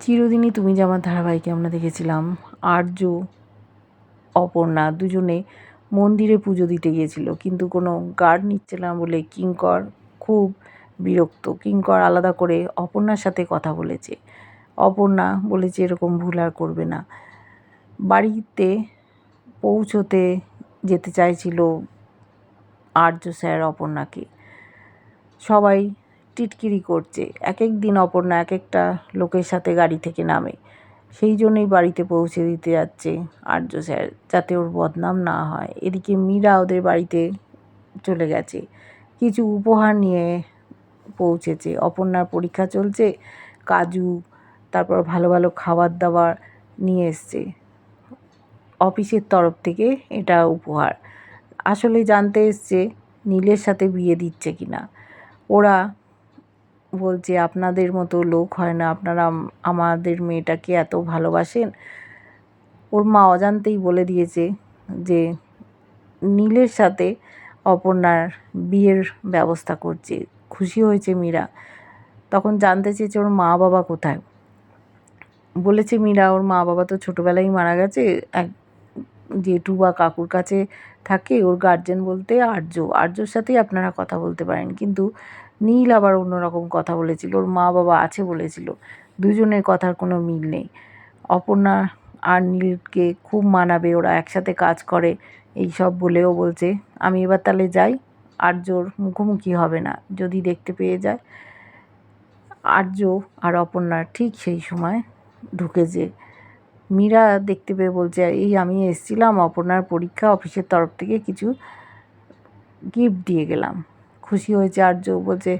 চিরদিনই তুমি যে আমার ধারাবাহিকে আমরা দেখেছিলাম আর্য অপর্ণা দুজনে মন্দিরে পুজো দিতে গিয়েছিল, কিন্তু কোনো গার্ড নিচ্ছিল না বলে কিঙ্কর খুব বিরক্ত। কিঙ্কর আলাদা করে অপর্ণার সাথে কথা বলেছে। অপর্ণা বলেছে এরকম ভুল আর করবে না। বাড়িতে পৌঁছতে যেতে চাইছিল আর্য স্যার অপর্ণাকে। সবাই টিটকিরি করছে। এক এক দিন অপর্ণা এক একটা লোকের সাথে গাড়ি থেকে নামে। সেই জন্যই বাড়িতে পৌঁছে দিতে যাচ্ছে আর্য স্যার, যাতে ওর বদনাম না হয়। এদিকে মীরা ওদের বাড়িতে চলে গেছে, কিছু উপহার নিয়ে পৌঁছেছে। অপর্ণার পরীক্ষা চলছে, কাজু, তারপর ভালো ভালো খাবার দাবার নিয়ে এসছে অফিসের তরফ থেকে। এটা উপহার। আসলে জানতে এসছে নীলের সাথে বিয়ে দিচ্ছে কিনা। ওরা বলছে আপনাদের মতো লোক হয় না, আপনারা আমাদের মেয়েটাকে এত ভালোবাসেন। ওর মা অজান্তেই বলে দিয়েছে যে নীলের সাথে অপর্ণার বিয়ের ব্যবস্থা করছে। খুশি হয়েছে মীরা। তখন জানতে চেয়েছে ওর মা বাবা কোথায়। বলেছে মীরা ওর মা বাবা তো ছোটোবেলায় মারা গেছে, এক জেঠু বা কাকুর কাছে থাকে। ওর গার্জেন বলতে আর্যর সাথেই আপনারা কথা বলতে পারেন। কিন্তু নীল আবার অন্যরকম কথা বলেছিল, ওর মা বাবা আছে বলেছিল। দুজনের কথার কোনো মিল নেই। অপর্ণা আর নীলকে খুব মানাবে, ওরা একসাথে কাজ করে, এই সব বলেও বলছে আমি এবার তাহলে যাই, আর্যর মুখোমুখি হবে না যদি দেখতে পেয়ে যায়। আর্য আর অপর্ণা ঠিক সেই সময় ঢুকেছে। মীরা দেখতে পেয়ে বলছে এই আমি এসেছিলাম অপর্ণার পরীক্ষা, অফিসের তরফ থেকে কিছু গিফট দিয়ে গেলাম। খুশি হয়েছে আর্য, বলছে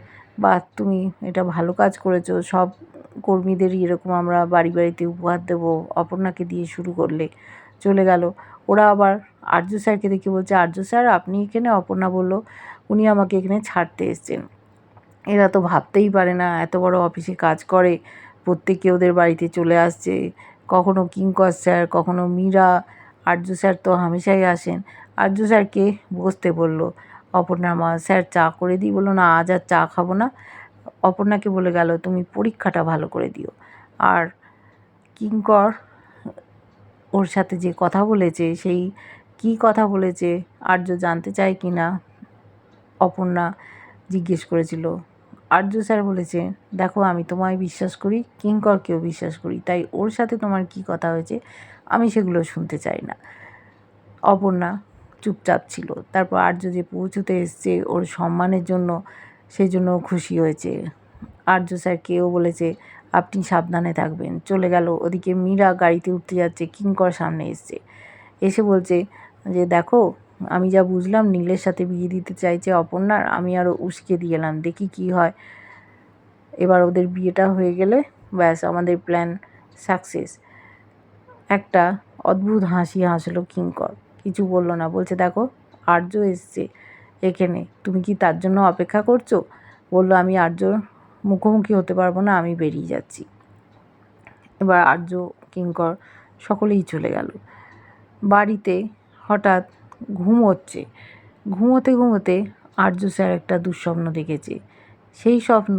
বাহ তুমি এটা ভালো কাজ করেছো, সব কর্মীদেরই এরকম আমরা বাড়ি বাড়িতে উপহার দেবো, অপর্ণাকে দিয়ে শুরু করলে। চলে গেল। ওরা আবার আর্য স্যারকে দেখে বলছে আর্য স্যার আপনি এখানে? অপর্ণা বলল উনি আমাকে এখানে ছাড়তে এসছেন। এরা তো ভাবতেই পারে না এত বড় অফিসে কাজ করে, প্রত্যেকে ওদের বাড়িতে চলে আসছে। কখনো কিঙ্কর স্যার, কখনো মীরা। আর্য স্যার তো হামেশাই আসেন। আর্য স্যারকে বসতে বলল অপর্ণার মা। স্যার চা করে দিই। বললো না আজ আর চা খাবো না। অপর্ণাকে বলে গেল তুমি পরীক্ষাটা ভালো করে দিও। আর কিঙ্কর ওর সাথে যে কথা বলেছে, সেই কি কথা বলেছে আর্য জানতে চায় কি না অপর্ণা জিজ্ঞেস করেছিল। আর্য স্যার বলেছে দেখো আমি তোমায় বিশ্বাস করি, কিঙ্করকেও বিশ্বাস করি, তাই ওর সাথে তোমার কি কথা হয়েছে আমি সেগুলো শুনতে চাই না। অপর্ণা চুপচাপ ছিল। তারপর আর্য যে পৌঁছতে এসছে ওর সম্মানের জন্য, সেই জন্য খুশি হয়েছে। আর্য স্যারকেও বলেছে আপনি সাবধানে থাকবেন। চলে গেল। ওদিকে মীরা গাড়িতে উঠতে যাচ্ছে, কিঙ্কর সামনে এসছে। এসে বলছে যে দেখো আমি যা বুঝলাম নীলের সাথে বিয়ে দিতে চাইছে অপর্ণার, আমি আরও উস্কে দিয়ে এলাম, দেখি কি হয়। এবার ওদের বিয়েটা হয়ে গেলে ব্যাস আমাদের প্ল্যান সাকসেস। একটা অদ্ভুত হাসি হাসলো কিঙ্কর, কিছু বলল না। বলছে দেখো আর্য এসছে এখানে, তুমি কি তার জন্য অপেক্ষা করছো? বললো আমি আর্যর মুখোমুখি হতে পারবো না, আমি বেরিয়ে যাচ্ছি। এবার আর্য কিঙ্কর সকলেই চলে গেল। বাড়িতে হঠাৎ ঘুমোচ্ছে। ঘুমোতে ঘুমোতে আর্য স্যার একটা দুঃস্বপ্ন দেখেছে। সেই স্বপ্ন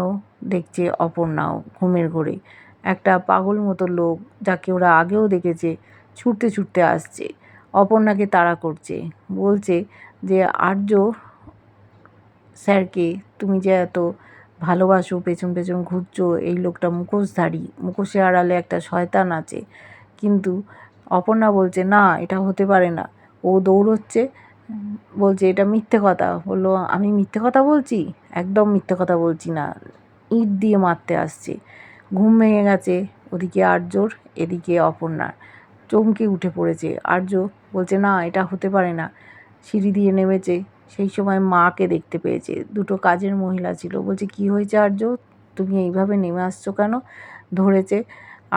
দেখছে অপর্ণাও ঘুমের ঘোরে। একটা পাগল মতো লোক, যাকে ওরা আগেও দেখেছে, ছুটতে ছুটতে আসছে, অপর্ণাকে তাড়া করছে। বলছে যে আর্য স্যারকে তুমি যে এত ভালোবাসো, পেছন পেছন ঘুরছো, এই লোকটা মুখোশধারী, মুখোশের আড়ালে একটা শয়তান আছে। কিন্তু অপর্ণা বলছে না এটা হতে পারে না। ও দৌড়চ্ছে, বলছে এটা মিথ্যে কথা। বললো আমি মিথ্যে কথা বলছি? একদম মিথ্যে কথা বলছি না। ইট দিয়ে মারতে আসছে। ঘুম ভেঙে গেছে ওদিকে আর্যর, এদিকে অপর্ণার। চমকে উঠে পড়েছে। আর্য বলছে না এটা হতে পারে না। সিঁড়ি দিয়ে নেমেছে, সেই সময় মাকে দেখতে পেয়েছে। দুটো কাজের মহিলা ছিল। বলছে কি হয়েছে আর্য, তুমি এইভাবে নেমে আসছো কেন? ধরেছে।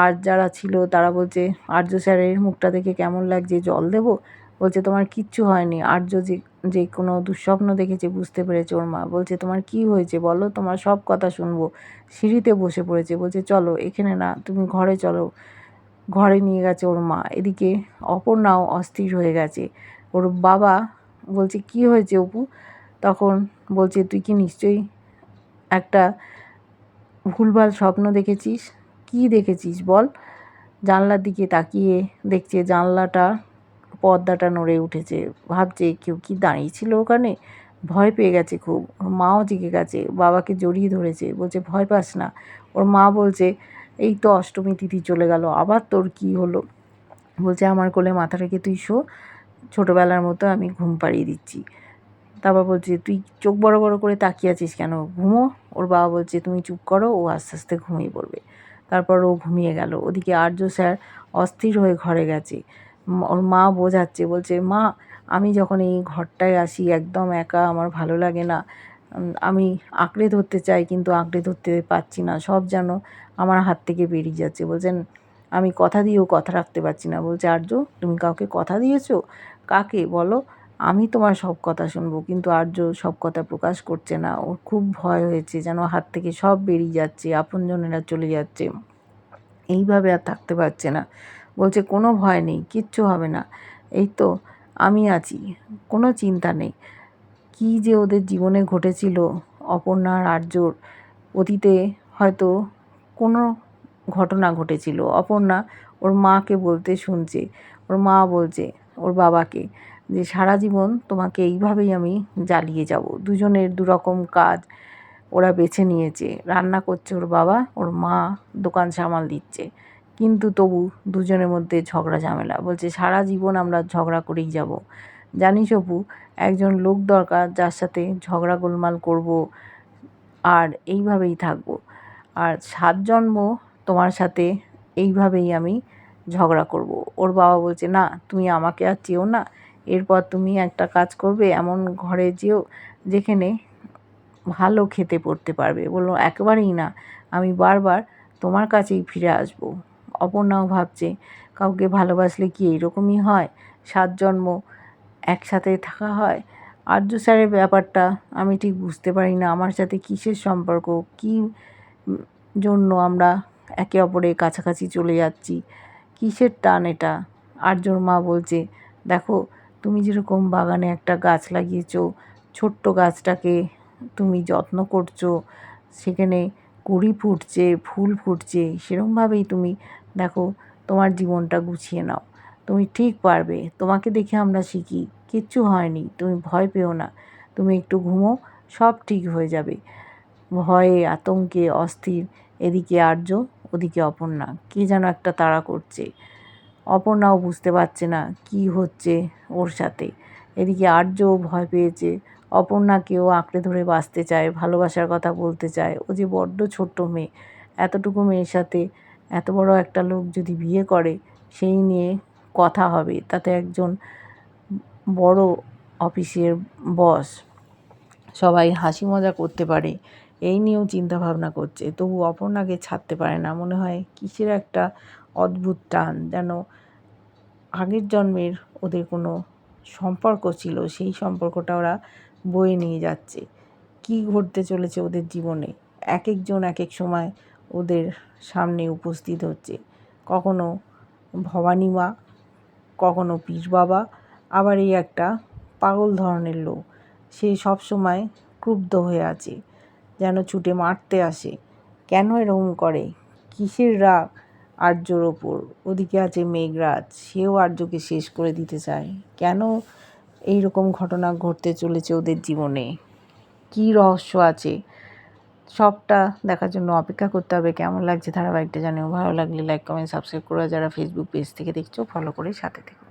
আর যারা ছিল তারা বলছে আর্য স্যারের মুখটা দেখে কেমন লাগছে, জল দেবো? বলছে তোমার কিচ্ছু হয়নি। আর্য যে যে কোনো দুঃস্বপ্ন দেখেছে বুঝতে পেরেছে ওর মা। বলছে তোমার কি হয়েছে বলো, তোমার সব কথা শুনবো। সিঁড়িতে বসে পড়েছে। বলছে চলো, এখানে না, তুমি ঘরে চলো। ঘরে নিয়ে গেছে ওর মা। এদিকে অপর্ণাও অস্থির হয়ে গেছে। ওর বাবা বলছে কি হয়েছে অপু? তখন বলছে তুই কি নিশ্চয়ই একটা ভুলভাল স্বপ্ন দেখেছিস। কি কী দেখেছিস বল? জানলার দিকে তাকিয়ে দেখছে জানলাটা পর্দাটা নড়ে উঠেছে। ভাবছে কেউ কি দাঁড়িয়ে ছিল ওখানে? ভয় পেয়ে গেছে খুব। ওর মাও জেগে গেছে, বাবাকে জড়িয়ে ধরেছে, বলছে ভয় পাস না। ওর মা বলছে এই তো অষ্টমী তিথি চলে গেল, আবার তোর কি হলো? বলছে আমার কোলে মাথা রেখে তুই শো, ছোটোবেলার মতো আমি ঘুম পাড়িয়ে দিচ্ছি। তারপর বলছে তুই চোখ বড় বড় করে তাকিয়ে আছিস কেন, ঘুমো। ওর বাবা বলছে তুমি চুপ করো, ও আস্তে আস্তে ঘুমিয়ে পড়বে। তারপর ও ঘুমিয়ে গেল। ওদিকে আর্য স্যার অস্থির হয়ে ঘরে গেছে। ওর মা বোঝাচ্ছে, বলছে মা আমি যখন এই ঘরটায় আসি একদম একা, আমার ভালো লাগে না। আমি আঁকড়ে ধরতে চাই কিন্তু আঁকড়ে ধরতে পারছি না, সব যেন আমার হাত থেকে বেরিয়ে যাচ্ছে। বলছেন আমি কথা দিয়েও কথা রাখতে পারছি না। বলছে আর্য তুমি কাউকে কথা দিয়েছো? কাকে বলো? আমি তোমার সব কথা শুনবো। কিন্তু আর্য সব কথা প্রকাশ করছে না। ওর খুব ভয় হয়েছে, যেন হাত থেকে সব বেরিয়ে যাচ্ছে, আপনজনেরা চলে যাচ্ছে, এইভাবে আর থাকতে পারছে না। বলছে কোনো ভয় নেই, কিচ্ছু হবে না, এই তো আমি আছি, কোনো চিন্তা নেই। কী যে ওদের জীবনে ঘটেছিল অপর্ণা আর আর্যর, অতীতে হয়তো কোনো ঘটনা ঘটেছিল। অপর্ণা ওর মাকে বলতে শুনছে, ওর মা বলছে ওর বাবাকে যে সারা জীবন তোমাকে এইভাবেই আমি জ্বালিয়ে যাব। দুজনের দুরকম কাজ ওরা বেছে নিয়েছে। রান্না করছে ওর বাবা, ওর মা দোকান সামাল দিচ্ছে। কিন্তু তবু দুজনের মধ্যে ঝগড়া ঝামেলা। বলছে সারা জীবন আমরা ঝগড়া করেই যাব। জানিস অপু, একজন লোক দরকার যার সাথে ঝগড়া গোলমাল করব আর এইভাবেই থাকবো। আর 7 জন্ম তোমার সাথে এইভাবেই আমি ঝগড়া করব। ওর বাবা বলছে না তুমি আমাকে আর চেও না, এরপর তুমি একটা কাজ করবে, এমন ঘরে যেও যেখানে ভালো খেতে পড়তে পারবে। বলল একেবারেই না, আমি বারবার তোমার কাছেই ফিরে আসব। অপর্ণাও ভাবছে কাউকে ভালোবাসলে কি এইরকমই হয়? 7 জন্ম একসাথে থাকা হয়? আর্য স্যারের ব্যাপারটা আমি ঠিক বুঝতে পারি না। আমার সাথে কিসের সম্পর্ক, কী জন্য আমরা একে অপরের কাছাকাছি চলে যাচ্ছি, কিসের টান এটা? আর্যর মা বলছে দেখো তুমি যেরকম বাগানে একটা গাছ লাগিয়েছো, ছোট্ট গাছটাকে তুমি যত্ন করছো, সেখানে কুঁড়ি ফুটছে, ফুল ফুটছে, সেরকমভাবেই তুমি দেখো তোমার জীবনটা গুছিয়ে নাও। তুমি ঠিক পারবে, তোমাকে দেখে আমরা শিখি, কিচ্ছু হয়নি, তুমি ভয় পেও না, তুমি একটু ঘুমো, সব ঠিক হয়ে যাবে। ভয়ে আতঙ্কে অস্থির এদিকে আর্য, ওদিকে অপর্ণা, কে যেন একটা তাড়া করছে। অপর্ণাও বুঝতে পারছে না কি হচ্ছে ওর সাথে। এদিকে আর্যও ভয় পেয়েছে, অপর্ণাকেও আঁকড়ে ধরে বাঁচতে চায়, ভালোবাসার কথা বলতে চায়। ও যে বড্ড ছোট্ট মেয়ে, এতটুকু মেয়ের সাথে এত বড় একটা লোক যদি বিয়ে করে, সেই নিয়ে কথা হবে, তাতে একজন বড় অফিসের বস, সবাই হাসি মজা করতে পারে, এই নিয়েও চিন্তা ভাবনা করছে। তবু অপর্ণাকে ছাড়তে পারে না। মনে হয় কিসের একটা অদ্ভুত টান, যেন আগের জন্মের ওদের কোনো সম্পর্ক ছিল, সেই সম্পর্কটা ওরা বয়ে নিয়ে যাচ্ছে। কী ঘটতে চলেছে ওদের জীবনে, এক একজন এক এক সময় ওদের সামনে উপস্থিত হচ্ছে। কখনো ভবানী মা, কখনো পীর বাবা, আবার এই একটা পাগল ধরনের লোক, সে সব সময় ক্রুদ্ধ হয়ে আছে, যেন ছুটে মারতে আসে। কেন এরকম করে, কিসের রাগ আর্যর ওপর? ওদিকে আছে মেঘরাজ, সেও আর্যকে শেষ করে দিতে চায়। কেন এই রকম ঘটনা ঘটতে চলেছে ওদের জীবনে, কী রহস্য আছে, সবটা দেখার জন্য অপেক্ষা করতে হবে। কেমন লাগছে ধারাবাহিকটা জানিও, ভালো লাগলে লাইক কমেন্ট সাবস্ক্রাইব করে, যারা ফেসবুক পেজ থেকে দেখছো ফলো করে সাথে থেকো।